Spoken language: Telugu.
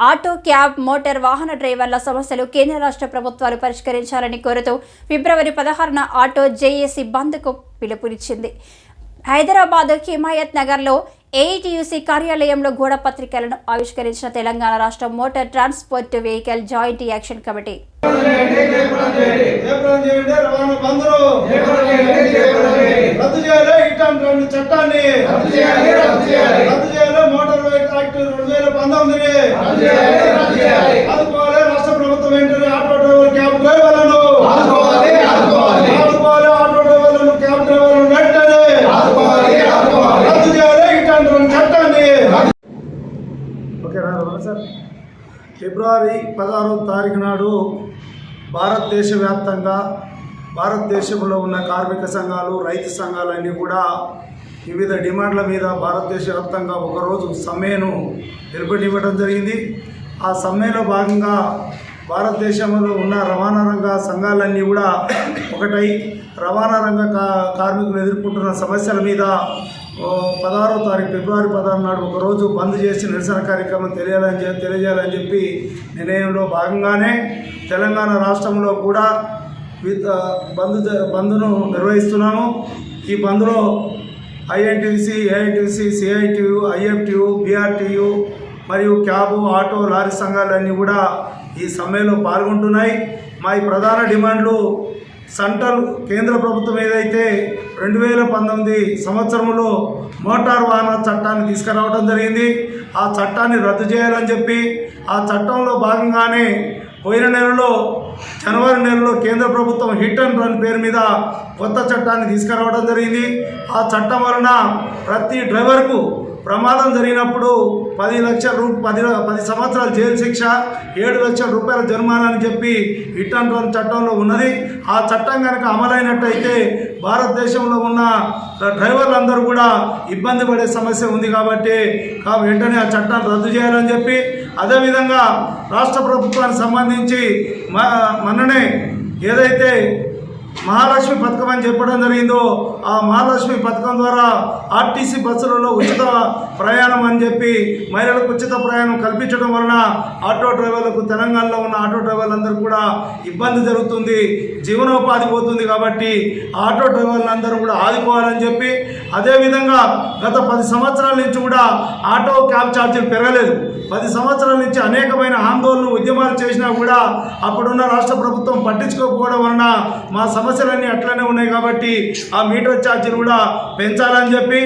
ఆటో, క్యాబ్, మోటార్ వాహన డ్రైవర్ల సమస్యలు కేంద్ర రాష్ట్ర ప్రభుత్వాలు పరిష్కరించాలని కోరుతూ ఫిబ్రవరి 16న ఆటో జేఏసీ బంద్కు పిలుపునిచ్చింది. హైదరాబాద్ హిమాయత్ నగర్లో ఏఐటీయూసీ కార్యాలయంలో గోడ పత్రికలను ఆవిష్కరించిన తెలంగాణ రాష్ట్ర motor transport vehicle joint action committee. రాష్ట్ర ప్రభుత్వం వెంటనే ఆటో డ్రైవర్, క్యాబ్ డ్రైవర్లను ఆటో డ్రైవర్లను, క్యాబ్ డ్రైవర్లను వెంటనే రద్దు చేయాలి. ఇట్లాంటి చట్టాన్ని ఫిబ్రవరి 16వ తారీఖు నాడు భారతదేశ వ్యాప్తంగా భారతదేశంలో ఉన్న కార్మిక సంఘాలు, రైతు సంఘాలన్నీ కూడా వివిధ డిమాండ్ల మీద భారతదేశ వ్యాప్తంగా ఒకరోజు సమ్మెను నిలబెట్టివ్వడం జరిగింది. ఆ సమ్మెలో భాగంగా భారతదేశంలో ఉన్న రవాణా రంగ సంఘాలన్నీ కూడా ఒకటై రవాణా రంగ కార్మికులు ఎదుర్కొంటున్న సమస్యల మీద 16వ తారీఖు ఫిబ్రవరి 16 నాడు ఒకరోజు బంద్ చేసి నిరసన కార్యక్రమం తెలియజేయాలని చెప్పి నిర్ణయంలో భాగంగానే తెలంగాణ రాష్ట్రంలో కూడా బంద్ను నిర్వహిస్తున్నాము. ఈ బంద్లో INTC, AITC, CITU, IFTU, BRTU మరియు క్యాబు, ఆటో, లారీ సంఘాలన్నీ కూడా ఈ సమ్మెలో పాల్గొంటున్నాయి. మా ఈ ప్రధాన డిమాండ్లు సెంట్రల్ కేంద్ర ప్రభుత్వం ఏదైతే 2019 సంవత్సరంలో మోటార్ వాహన చట్టాన్ని తీసుకురావడం జరిగింది, ఆ చట్టాన్ని రద్దు చేయాలని చెప్పి, ఆ చట్టంలో భాగంగానే పోయిన నెలలో జనవరి నెలలో కేంద్ర ప్రభుత్వం హిట్ అండ్ రన్ పేరు మీద కొత్త చట్టాన్ని తీసుకురావడం జరిగింది. ఆ చట్టం వలన ప్రతి డ్రైవర్కు ప్రమాదం జరిగినప్పుడు 10 సంవత్సరాల జైలు శిక్ష, 7 లక్షల రూపాయల జరిమానా అని చెప్పి హిట్ అండ్ రన్ చట్టంలో ఉన్నది. ఆ చట్టం కనుక అమలైనట్టయితే భారతదేశంలో ఉన్న డ్రైవర్లందరూ కూడా ఇబ్బంది పడే సమస్య ఉంది కాబట్టి వెంటనే ఆ చట్టాన్ని రద్దు చేయాలని చెప్పి, అదేవిధంగా రాష్ట్ర ప్రభుత్వానికి సంబంధించి మొన్ననే ఏదైతే మహాలక్ష్మి పథకం అని చెప్పడం జరిగిందో, ఆ మహాలక్ష్మి పథకం ద్వారా ఆర్టీసీ బస్సులలో ఉచిత ప్రయాణం అని చెప్పి మహిళలకు ఉచిత ప్రయాణం కల్పించడం వలన ఆటో డ్రైవర్లకు, తెలంగాణలో ఉన్న ఆటో డ్రైవర్లందరూ కూడా ఇబ్బంది జరుగుతుంది, జీవనోపాధి పోతుంది. కాబట్టి ఆటో డ్రైవర్లందరూ కూడా ఆదుకోవాలని చెప్పి, అదేవిధంగా గత 10 సంవత్సరాల నుంచి కూడా ఆటో, క్యాబ్ ఛార్జీలు పెరగలేదు. 10 సంవత్సరాల నుంచి అనేకమైన ఆందోళనలు, ఉద్యమాలు చేసినా కూడా అప్పుడున్న రాష్ట్ర ప్రభుత్వం పట్టించుకోకపోవడం వలన మా సమస్యలన్నీ అట్లనే ఉన్నాయి. కాబట్టి ఆ మీటర్ ఛార్జీలు కూడా పెంచాలని చెప్పి